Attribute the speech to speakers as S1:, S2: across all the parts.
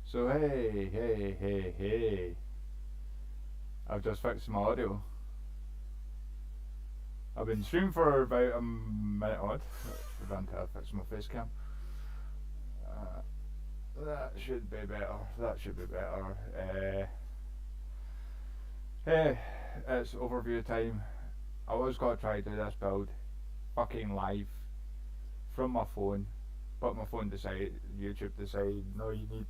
S1: So hey, I've just fixed my audio. I've been streaming for about a minute odd. Ran to fix my face cam. Uh, that should be better. Hey, it's overview time. I was gonna try to do this build fucking live from my phone, but my phone decided, YouTube decided, no, you need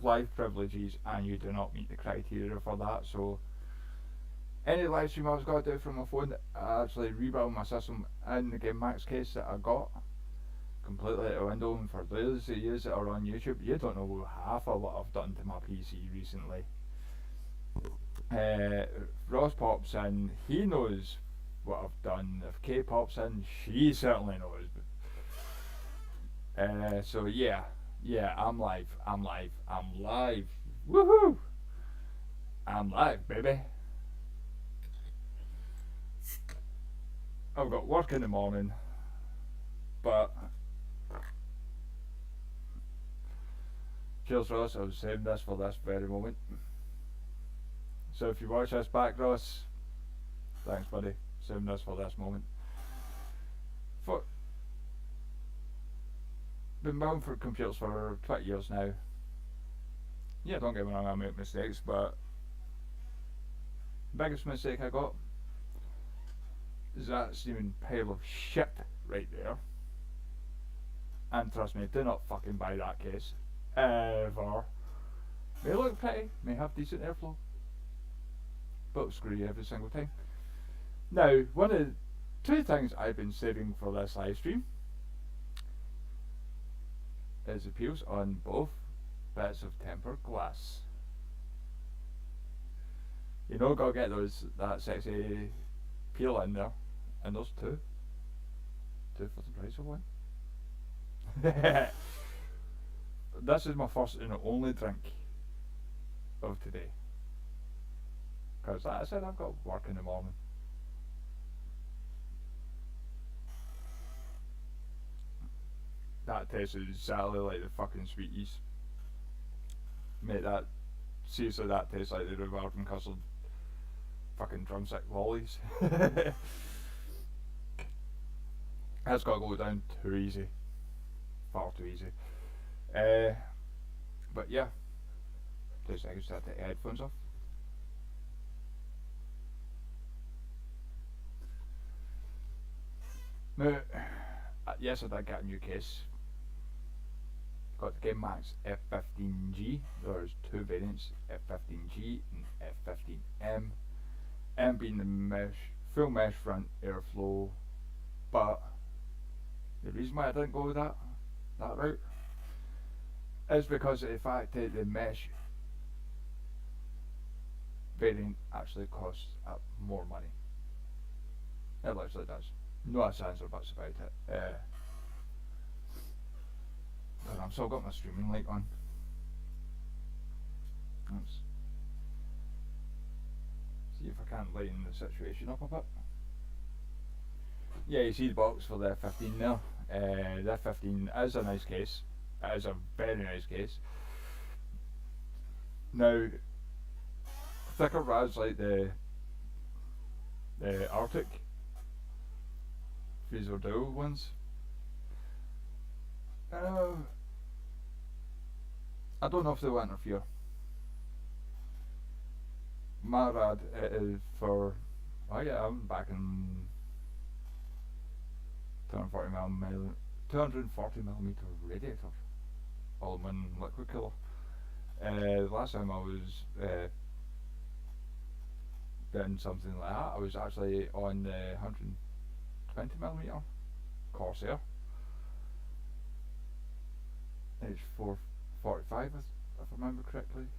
S1: live privileges and you do not meet the criteria for that. So any live stream I was going to do from my phone, I actually rebuilt my system in the Game Max case that I got completely out the window. And for those of you that are on YouTube, you don't know half of what I've done to my PC recently. Ross pops in, he knows what I've done. If Kay pops in, she certainly knows. So yeah, I'm live. Woohoo! I'm live, baby. I've got work in the morning, but cheers, Ross. I was saving this for this very moment. So if you watch this back, Ross, thanks, buddy. Saving this for this moment. For been bound for computers for 20 years now. Yeah, don't get me wrong, I make mistakes, but the biggest mistake I got is that steaming pile of shit right there. And trust me, do not fucking buy that case. Ever. May look pretty, may have decent airflow, but it'll screw you every single time. Now, one of the two things I've been saving for this live stream is the peels on both bits of tempered glass. You know, gotta get that sexy peel in there, and there's two for the price of one. This is my first and only drink of today, because like I said, I've got work in the morning. That tastes exactly like the fucking sweeties. Mate, that tastes like the rhubarb and custard fucking drumstick lollies. That's got to go down too easy. Far too easy. But yeah, 2 seconds to take the headphones off. Now, yes, I did get a new case. Got the Game Max F15G. There's two variants, F15G and F15M. M being the full mesh front airflow, but the reason why I didn't go with that route is because of the fact that the mesh variant actually costs more money. It literally does. No ifs, ands, or buts about it. But I've still got my streaming light on. Let's see if I can't lighten the situation up a bit. Yeah, you see the box for the F15 there. The F15 is a nice case. It is a very nice case. Now, thicker rads like the Arctic Freezer Duo ones. I don't know if they will interfere. My rad is for, oh yeah, I'm back in 240mm radiator, all in one liquid cooler. The last time I was doing something like that, I was actually on the 120mm Corsair. It's 445 if I remember correctly.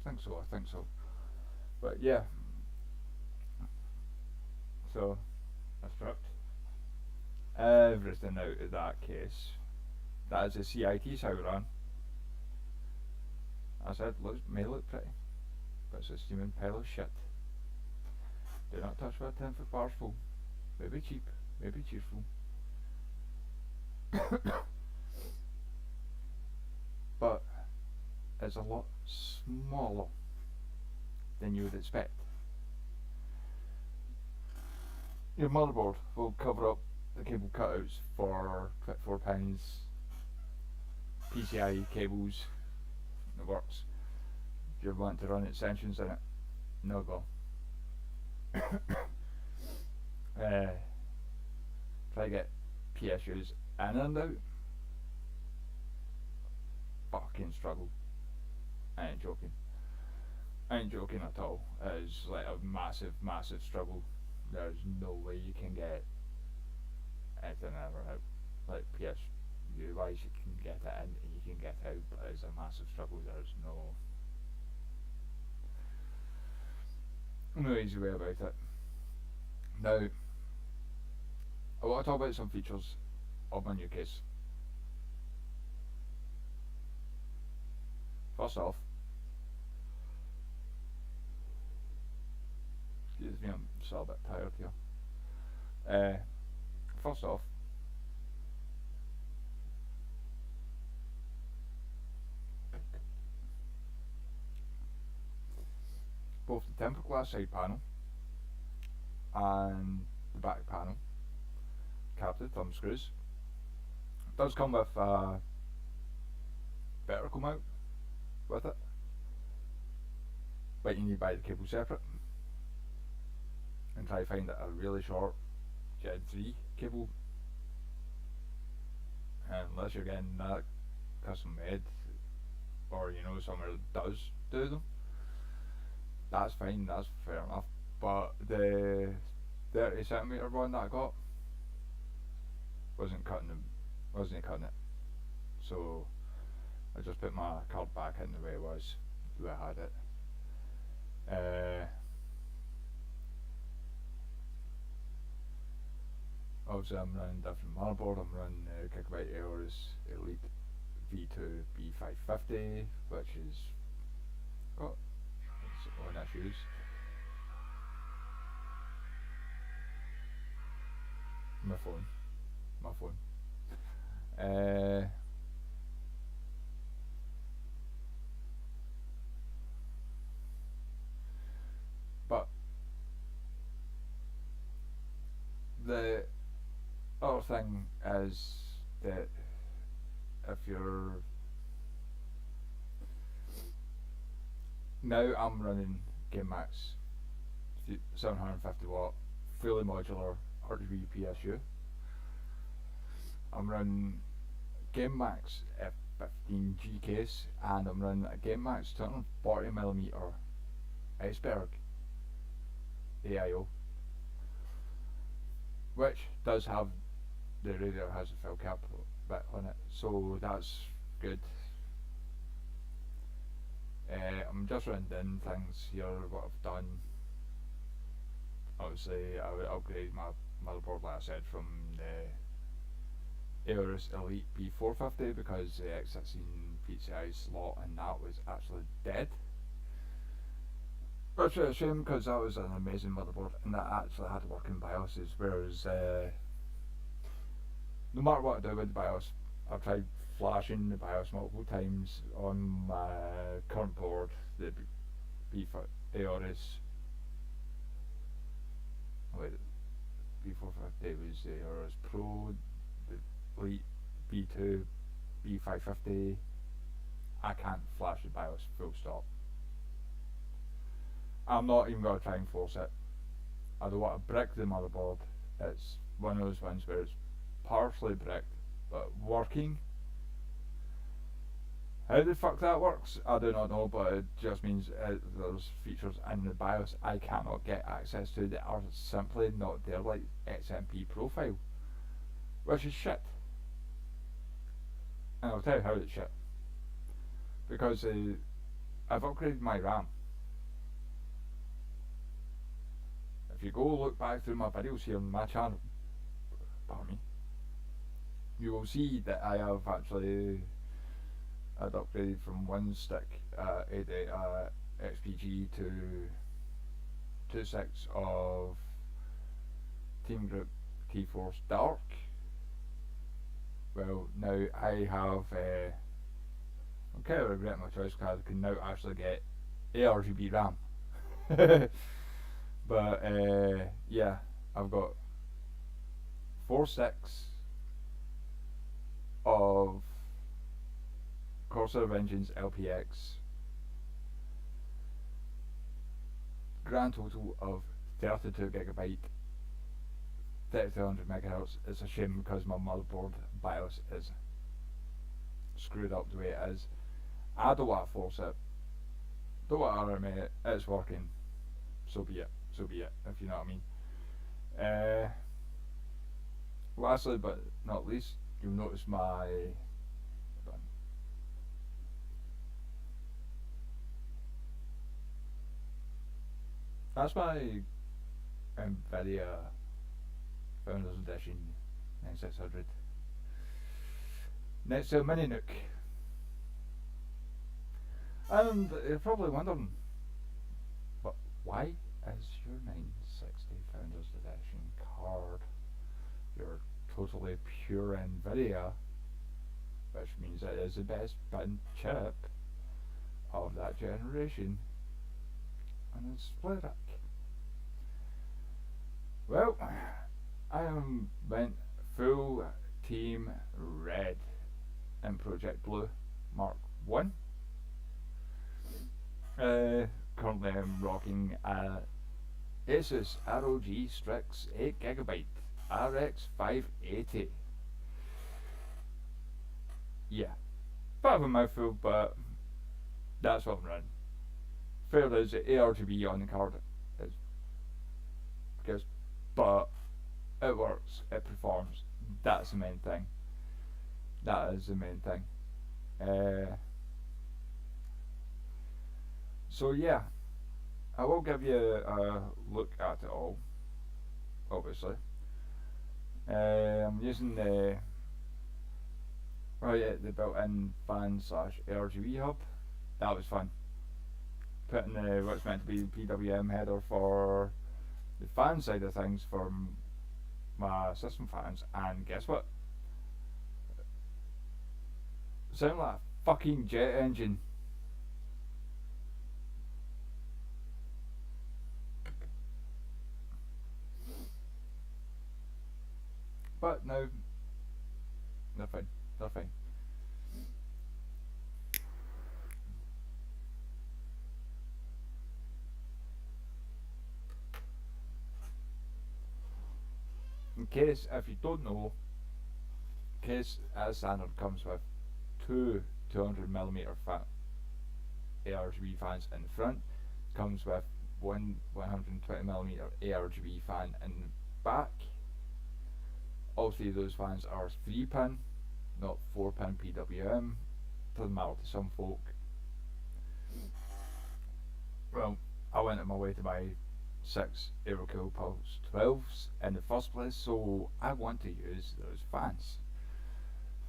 S1: I think so. But yeah. So I stripped everything out of that case. That is a CIT Sauron. I said, may look pretty, but it's a steaming pile of shit. Do not touch with a 10-foot bar full. Maybe cheap, maybe cheerful. is a lot smaller than you would expect. Your motherboard will cover up the cable cutouts for £24, PCI cables, it works. If you want to run extensions in it, no go. Try to get PSUs in and out, fucking struggle. I ain't joking. I ain't joking at all. It's like a massive, massive struggle. There's no way you can get anything ever out. Like PSU wise, you can get it in, you can get out, but it's a massive struggle. There's no easy way about it. Now, I want to talk about some features of my new case. First off, excuse me, I'm still a bit tired here. First off, both the tempered glass side panel and the back panel capped with thumb screws. It does come with a vertical mount with it, but you need to buy the cable separate and try to find a really short Gen 3 cable, unless you're getting that custom made or somewhere that does do them. That's fine, that's fair enough, but the 30cm one that I got wasn't cutting it, so I just put my card back in the way it was, the way I had it. Obviously I'm running a different motherboard. I'm running Gigabyte Aorus Elite V2 B550, which has got its own issues. My phone. But the other thing is that if you're now, I'm running GameMax 750 watt fully modular RGB PSU. I'm running GameMax F15G case, and I'm running a GameMax 240mm Iceberg AIO, which does have the radio has a fill cap bit on it, so that's good. I'm just running in things here. What I've done, obviously, I would upgrade my motherboard, like I said, from the Aorus Elite B450 because the X16 PCI slot and that was actually dead. Which is a shame because that was an amazing motherboard and that actually had working BIOSes, whereas no matter what I do with the BIOS, I've tried flashing the BIOS multiple times on my current board, the Aorus. Wait, B450 was the Aorus Pro, the Elite B2, B550. I can't flash the BIOS full stop. I'm not even going to try and force it. I don't want to brick the motherboard. It's one of those ones where it's partially bricked but working. How the fuck that works, I do not know, but it just means there's features in the BIOS I cannot get access to that are simply not there, like XMP profile, which is shit. And I'll tell you how it's shit. Because I've upgraded my RAM. If you go look back through my videos here on my channel, pardon me, you will see that I have actually had upgraded from one stick ADATA XPG to 2.6 of Team Group T-Force Dark. Well, now I have kind of regret my choice because I can now actually get ARGB RAM. But yeah, I've got 4 sticks of Corsair Vengeance LPX, grand total of 32GB, 3200 megahertz. It's a shame because my motherboard BIOS is screwed up the way it is. I don't want to force it, don't want to RMA it, it's working, so be it, if you know what I mean. Lastly but not least, you'll notice my that's my Nvidia Founders Edition 9600 next to a Mini Nook. And you're probably wondering, but why is your 960 Founders Edition card your totally pure Nvidia, which means it is the best bin chip of that generation, and it's split rack? Well, I went full team red in Project Blue Mark 1. Currently I'm rocking a Asus ROG Strix 8GB RX 580. Yeah, bit of a mouthful, but that's what I'm running. Fair there's the ARGB on the card, it's because, but it works, it performs. That's the main thing. That is the main thing. So yeah, I will give you a look at it all. Obviously, I'm using the the built-in fan / ARGB hub. That was fun. Putting the what's meant to be the PWM header for the fan side of things for my system fans, and guess what? Sound like a fucking jet engine. But no, they're fine. They're fine. In case, if you don't know, case as standard comes with two 200mm ARGB fans in the front, comes with one 120mm ARGB fan in the back. All 3 of those fans are 3-pin, not 4-pin PWM. Doesn't matter to some folk. Well, I went on my way to buy 6 Aerocool Pulse 12s in the first place, so I want to use those fans.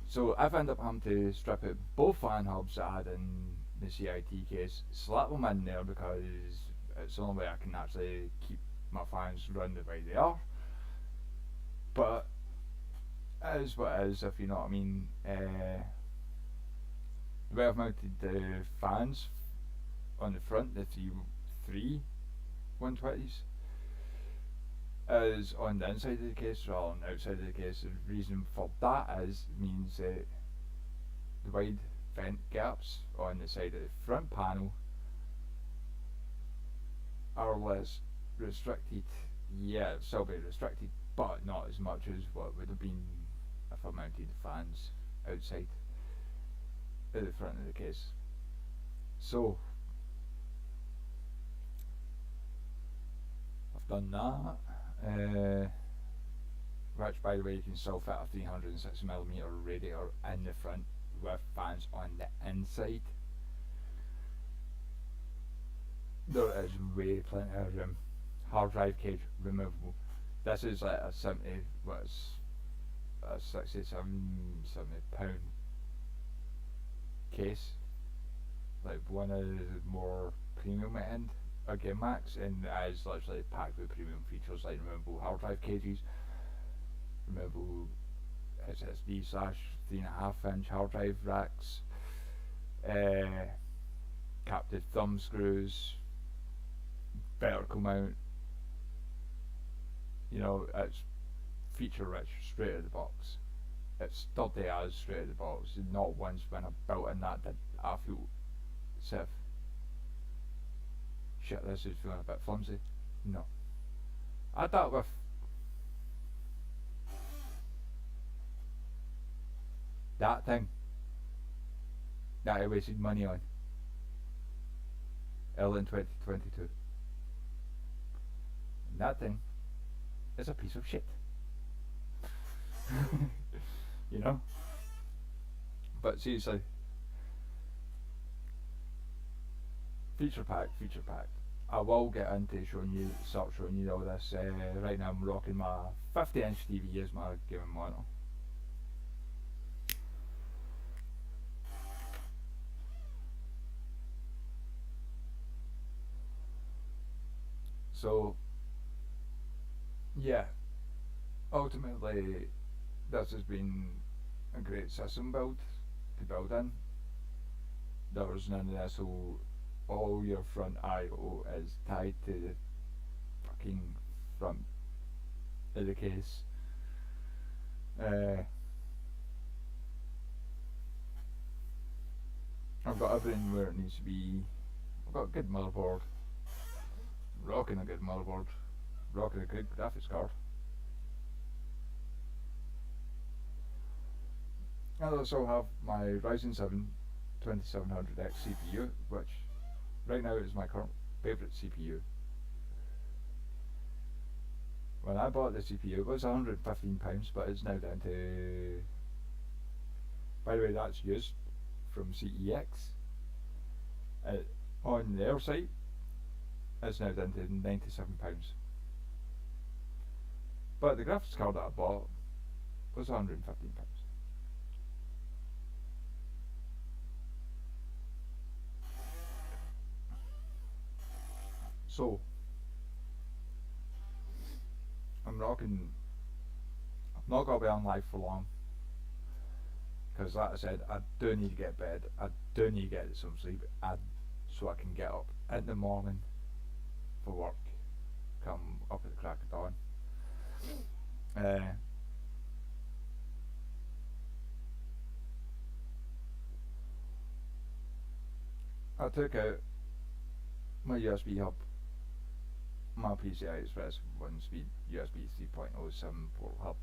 S1: So I've ended up having to strip out both fan hubs I had in the CIT case, slap them in there because it's the only way I can actually keep my fans run the way they are. But it is what it is, if you know what I mean. The way I've mounted the fans on the front, the three 120s, is on the inside of the case rather than outside of the case. The reason for that means that the wide vent gaps on the side of the front panel are less restricted. Yeah, it'll still be restricted, but not as much as what would have been if I mounted the fans outside at the front of the case. So I've done that, which by the way you can still fit a 360mm radiator in the front with fans on the inside. There is way plenty of room. Hard drive cage removable. This is like a 70 pound case, like one of the more premium end of Game Max, and it is literally packed with premium features like removable hard drive cages, removable SSD / 3.5-inch hard drive racks, uh, captive thumb screws, vertical mount. You know, it's feature rich straight out of the box. It's sturdy as straight out of the box. Not once when I built in that did I feel stiff. Shit, this is feeling a bit flimsy. No. I dealt with that thing that I wasted money on early in 2022. And that thing is a piece of shit. You know? But seriously, feature pack. I will get into start showing you all this. Right now I'm rocking my 50-inch TV as my gaming monitor. So, yeah, ultimately, this has been a great system build to build in. There's none of this all your front I/O is tied to the fucking front of the case. Uh, I've got everything where it needs to be. I've got a good motherboard, rocking a good motherboard, rocking a good graphics card. I also have my Ryzen 7 2700X CPU, which right now is my current favourite CPU. When I bought the CPU, it was £115, but it's now down to. By the way, that's used from CEX. On their site, it's now down to £97. But the graphics card that I bought was £115. So, I'm rocking. I'm not going to be on live for long. Because, like I said, I do need to get bed. I do need to get some sleep. So I can get up in the morning for work. Come up at the crack of dawn. I took out my USB hub, my PCI Express 1 speed USB 3.0 7 port hub.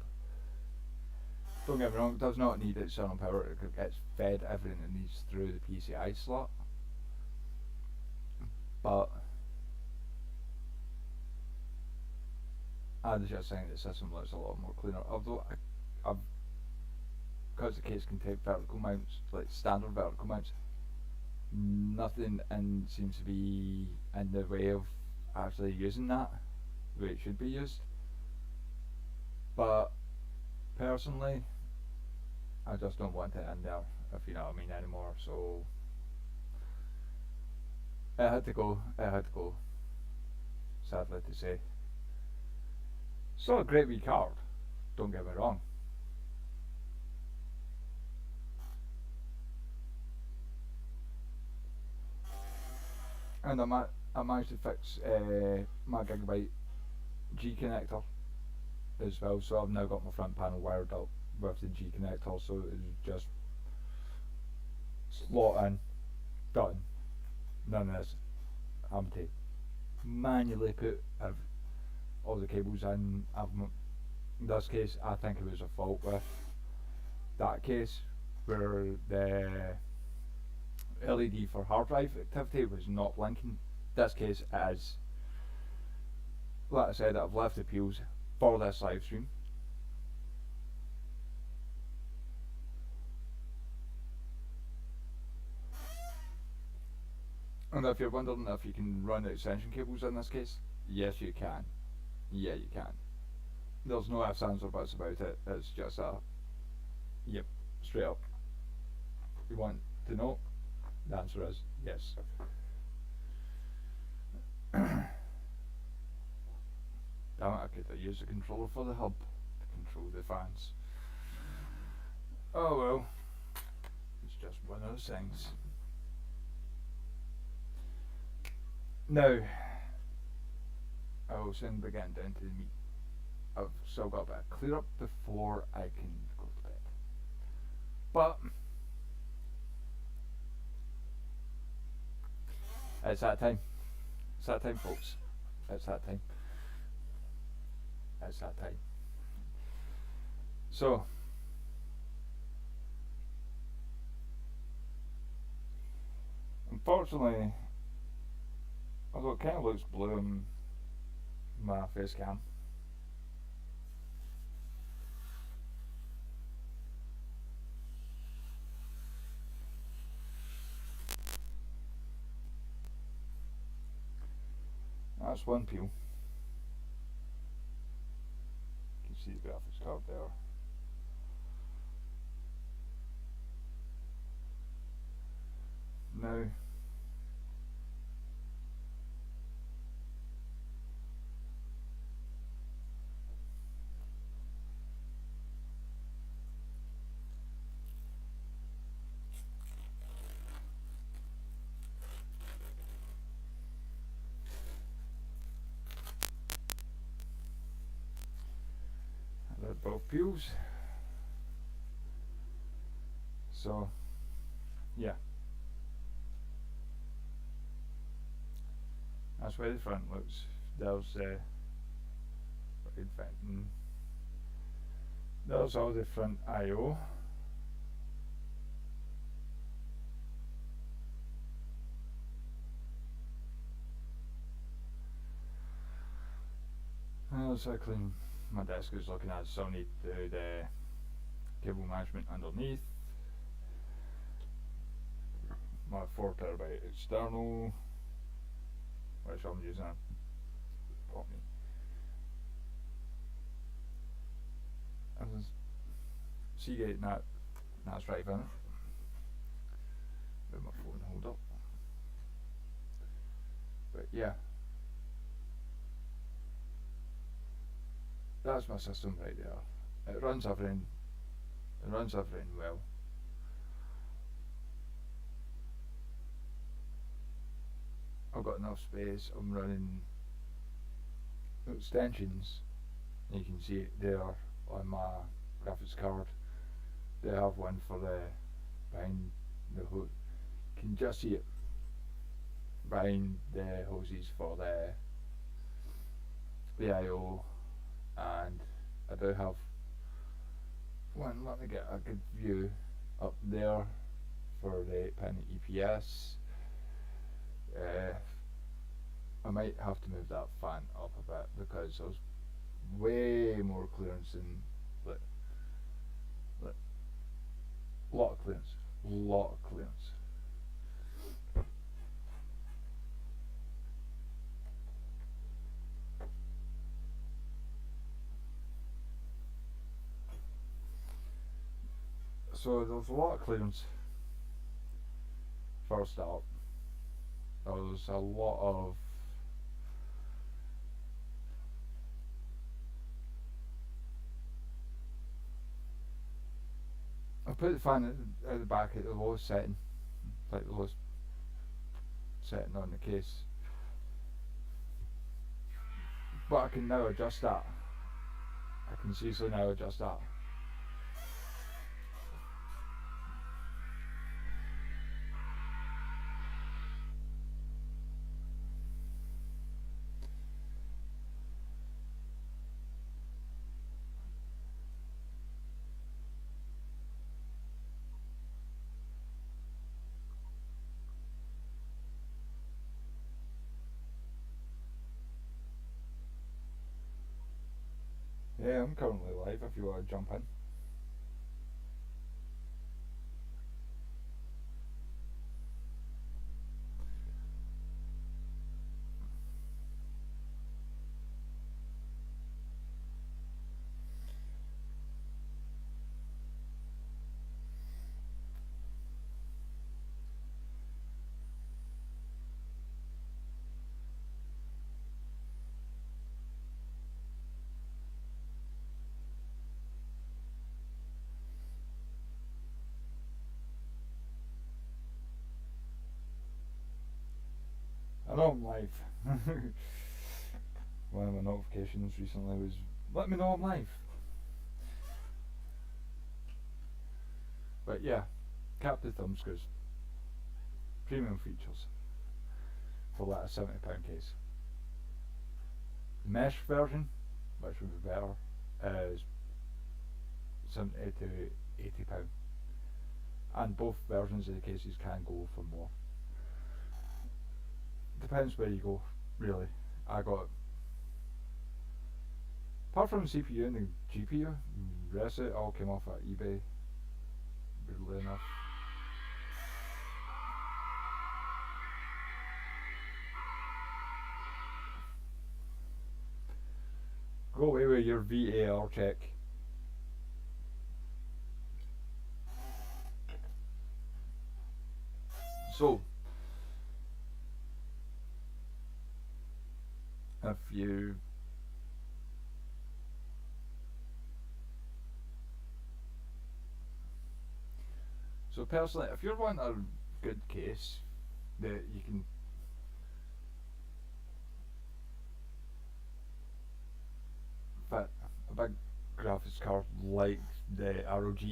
S1: Don't get me wrong, it does not need external power. It gets fed everything it needs through the PCI slot. But I was just saying the system looks a lot more cleaner. Although because the case can take vertical mounts, like standard vertical mounts, nothing seems to be in the way of actually using that the way it should be used. But personally, I just don't want it in there, if you know what I mean, anymore. So it had to go. Sadly to say. So a great wee card. Don't get me wrong. And I managed to fix my Gigabyte G connector as well. So I've now got my front panel wired up with the G connector. So it's just slot in, done. None of this. I'm to manually put all the cables in. In this case, I think it was a fault with that case where the LED for hard drive activity was not blinking. This case it is. Like I said, I've left the peels for this live stream. And if you're wondering if you can run extension cables in this case, yes you can. Yeah, you can. There's no ifs, ands, or buts about it. It's just yep, straight up. You want to know? The answer is yes. Damn it, I could have used a controller for the hub to control the fans. Oh well, it's just one of those things. Now, I will soon be getting down to the meat. I've still got a bit of clear up before I can go to bed. But it's that time. It's that time, folks. It's that time. It's that time. So, unfortunately, although it kind of looks blue on my face cam, that's one peel. You can see the graphics card there. Now, I did both peels. So, yeah. That's where the front looks. There's there's all the front I/O. As I clean my desk is looking at, so I need to do the cable management underneath. My 4TB external, which I'm using a Pomni. Seagate NAS drive in it. With my phone holder. But yeah. That's my system right there. It runs everything well. I've got enough space. I'm running extensions. You can see it there on my graphics card. They have one for the behind the hood. You can just see it behind the hoses for the I/O, and I do have one. Let me get a good view up there for the 8-pin EPS. I might have to move that fan up a bit because there's way more clearance than lot of clearance. So there's a lot of clearance. First up, there's a lot of I put the fan at the back at the lowest setting, like the lowest setting on the case. But I can now adjust that. I can easily now adjust that. Yeah, I'm currently live if you want to jump in. I know I'm live. One of my notifications recently was let me know I'm live. But yeah, Captain Thumbscrews. Premium features for like a £70 case. The mesh version, which would be better, is 70 to £80. And both versions of the cases can go for more. Depends where you go, really. I got, apart from the CPU and the GPU, the rest of it all came off at eBay, weirdly enough. Go away with your VAR check. So, if you personally, if you're wanting a good case that you can fit a big graphics card like the ROG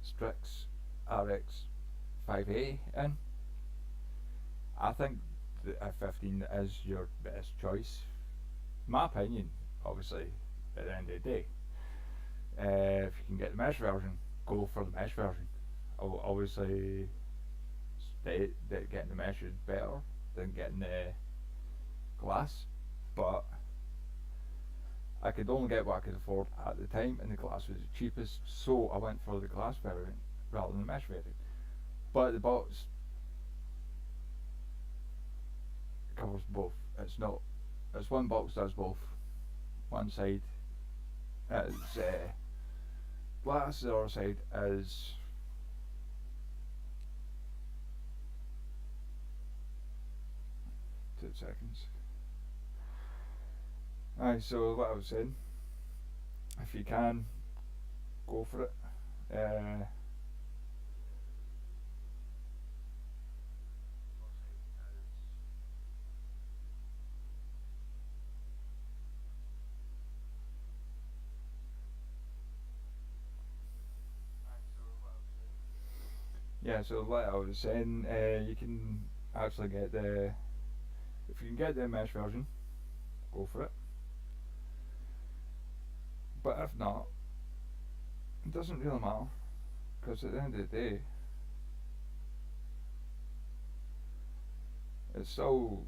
S1: Strix RX 5A in, I think the F15 is your best choice. My opinion, obviously, at the end of the day. If you can get the mesh version, go for the mesh version. I'll obviously state that getting the mesh is better than getting the glass, but I could only get what I could afford at the time, and the glass was the cheapest, so I went for the glass variant rather than the mesh variant. But the box covers both. It's not. It's one box does both. One side is glass, the other side is two seconds. Aye, so what I was saying, if you can, go for it. Yeah, so like I was saying, you can actually get the, if you can get the mesh version, go for it. But if not, it doesn't really matter, because at the end of the day, it's still,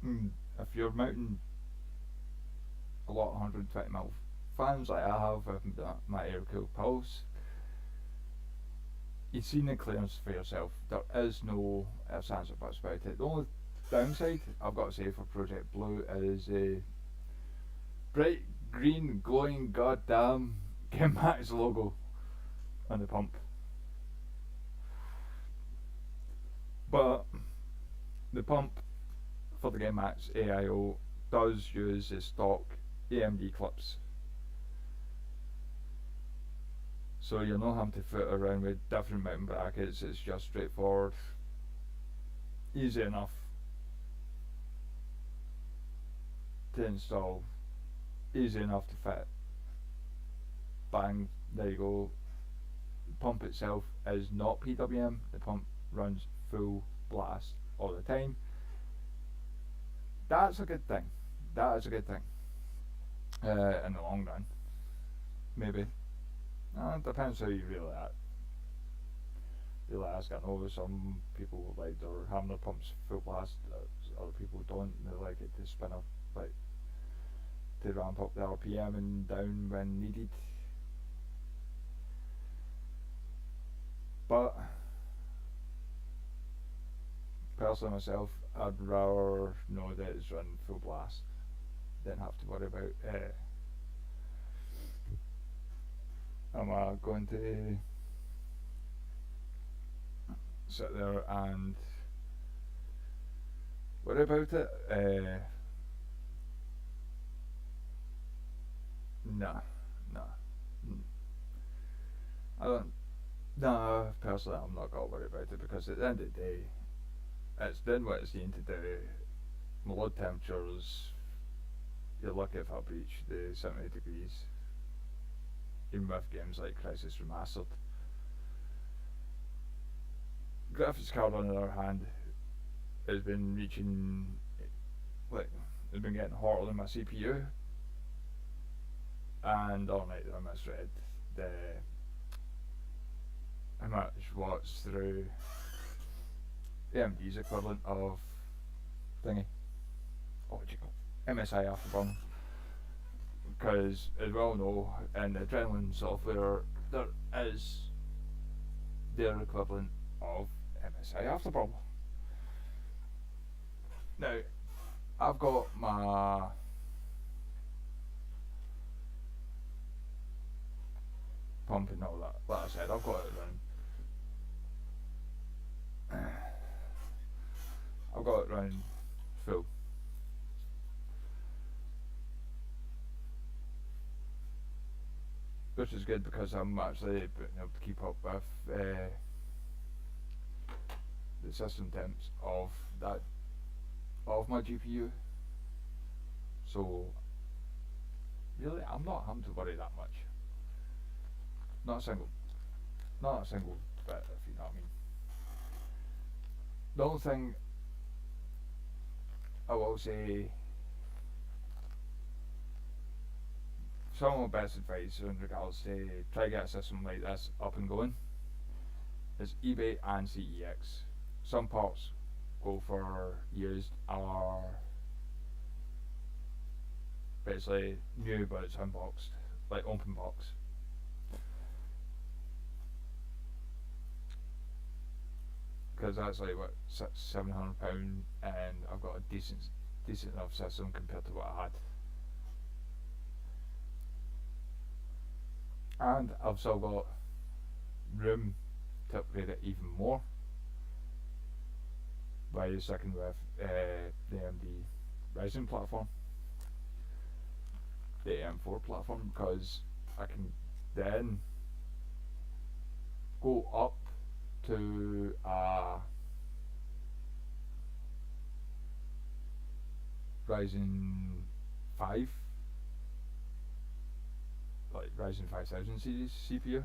S1: if you're mounting a lot of 120mm fans like I have with my air-cooled Pulse, you've seen the clearance for yourself. There is no ifs, ands, or buts about it. The only downside I've got to say for Project Blue is bright green glowing goddamn Game Max logo on the pump. But the pump for the Game Max AIO does use the stock AMD clips, so you're not having to foot around with different mounting brackets. It's just straightforward, easy enough to install, easy enough to fit. Bang, there you go. The pump itself is not PWM. The pump runs full blast all the time. That's a good thing. That is a good thing. In the long run, maybe. It depends how you really ask. I know some people like their having their pumps full blast. Other people don't. They like it to spin up, like to ramp up the RPM and down when needed. But personally myself, I'd rather know that it's running full blast than have to worry about am I going to sit there and worry about it? Nah. I don't Nah, personally, I'm not gonna worry about it because at the end of the day, it's doing what it's needing to do. My load temperatures, you're lucky if I reach the 70 degrees, even with games like Crisis Remastered. Graphics card, on the other hand, has been reaching, like, has been getting hotter than my CPU, and all night I misread the how much watts through AMD's equivalent of thingy. Oh, what do you call it? MSI Afterburner. Because, as we all know, in the Adrenaline software, there is their equivalent of MSI Afterburner. Now, I've got my pump and all that. Like I said, I've got it running. I've got it running full. Which is good because I'm actually able to keep up with the system temps of my GPU. So really, I'm not having to worry that much. Not a single bit, if you know what I mean. The only thing I will say, some of my best advice in regards to try to get a system like this up and going is eBay and CEX. Some parts go for used are basically new but it's unboxed, like open box. Because that's like what, £700, and I've got a decent enough system compared to what I had. And I've still got room to upgrade it even more by sticking with the AMD Ryzen platform, the AM4 platform, because I can then go up to Ryzen 5, like Ryzen 5000 series CPU,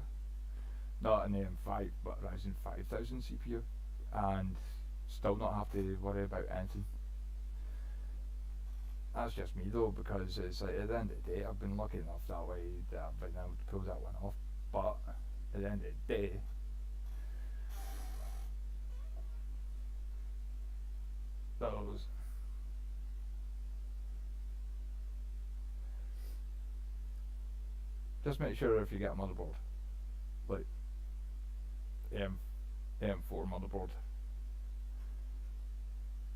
S1: not an AM5 but Ryzen 5000 CPU, and still not have to worry about anything. That's just me though, because it's like at the end of the day I've been lucky enough that way that I've been able to pull that one off, but at the end of the day those just make sure if you get a motherboard like AM4 motherboard,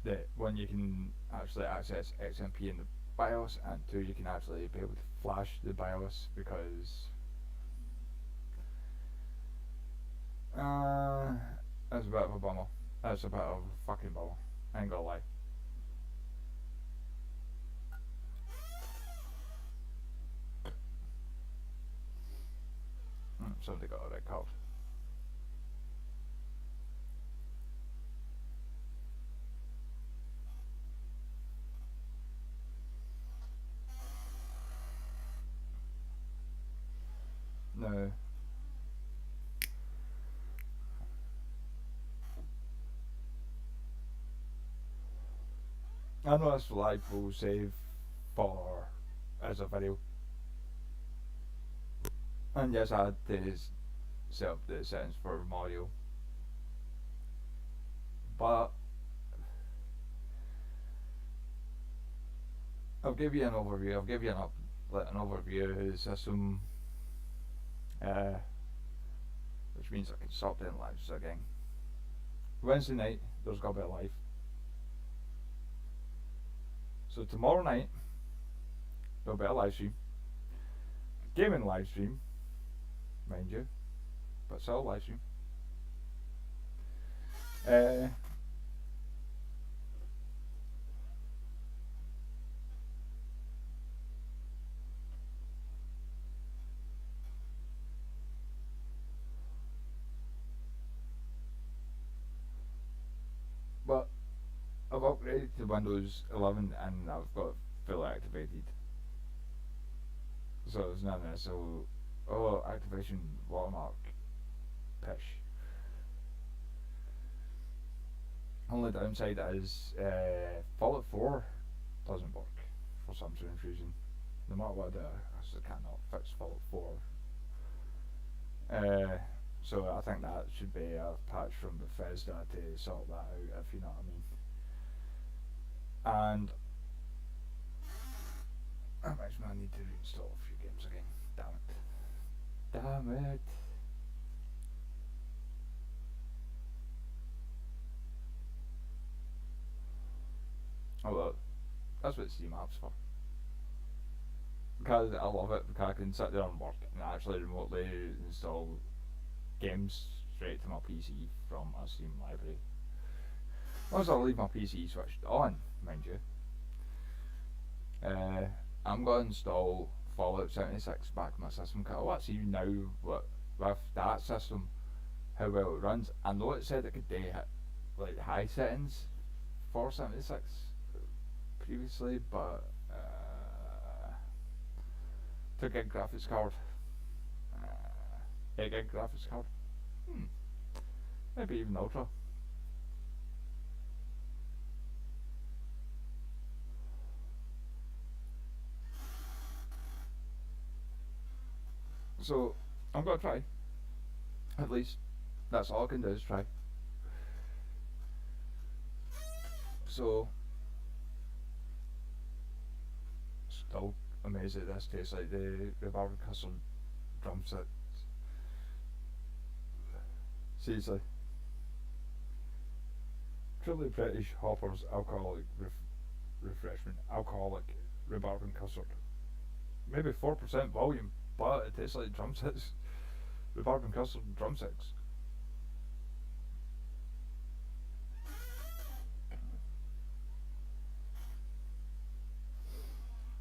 S1: that one you can actually access XMP in the BIOS, and two, you can actually be able to flash the BIOS, because that's a bit of a bummer. That's a bit of a fucking bummer. I ain't gonna lie. Somebody got a red card. No. I know this live will save for as a video. And yes, I had to set up the settings for Mario. But I'll give you an overview. I'll give you an overview of the system, which means I can start doing lives again. Wednesday night, there's got to be a live. So tomorrow night, there'll be a live stream. Gaming live stream, mind you, but still a live stream. Windows 11 and I've got it fully activated. So there's none of this. So, oh, activation watermark, pish. Only downside is Fallout 4 doesn't work for some strange reason. No matter what I do, I still cannot fix Fallout 4. So I think that should be a patch from Bethesda to sort that out, if you know what I mean. And that makes me need to reinstall a few games again. Damn it. Oh well, that's what Steam app's for. Because I love it, because I can sit there and work and actually remotely install games straight to my PC from a Steam library. Once I leave my PC switched on, mind you, I'm going to install Fallout 76 back in my system, because I want to see now what, with that system how well it runs. I know it said it could do like high settings for 76 previously, but 2 gig graphics card, 8 gig graphics card, maybe even ultra. So I'm gonna try. At least that's all I can do is try. So still amazed at this tastes like the Barbara Custard drum set. Seriously. Truly British Hoppers alcoholic refreshment. Alcoholic rhubarb and custard. Maybe 4% volume, but it tastes like drumsticks. Rhubarb and custard drumsticks.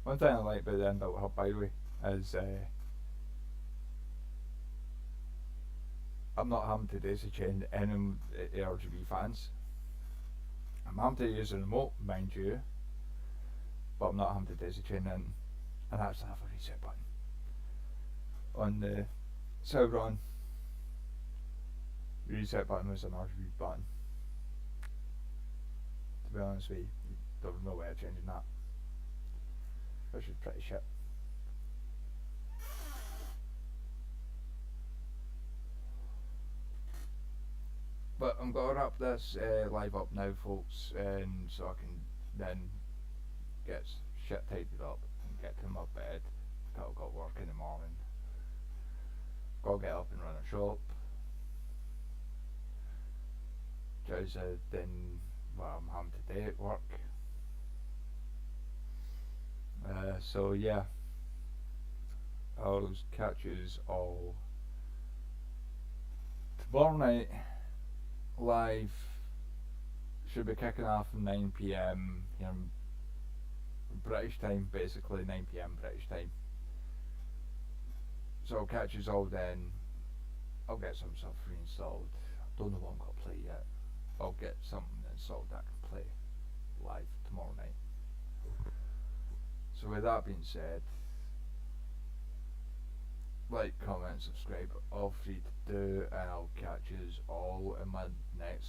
S1: One thing I like about the inbuilt hub, by the way, is I'm not having to daisy chain any RGB fans. I'm having to use a remote, mind you, but I'm not having to daisy chain in and actually have a reset button. On the Celeron, the reset button was an RGB button. To be honest with you, there was no way of changing that, which is pretty shit. But I'm gonna wrap this live up now, folks, and so I can then get shit tidied up and get to my bed. I've got work in the morning. Gotta get up and run a shop. Just then what I'm having today at work. So yeah, I'll catch yous all tomorrow night. Live should be kicking off at 9 p.m. here in British time, basically 9 p.m. British time. So I'll catch you all then. I'll get some stuff reinstalled. I don't know what I'm gonna play yet. I'll get something installed that I can play live tomorrow night. So with that being said, like, comment, subscribe, all free to do, and I'll catch you all in my next live.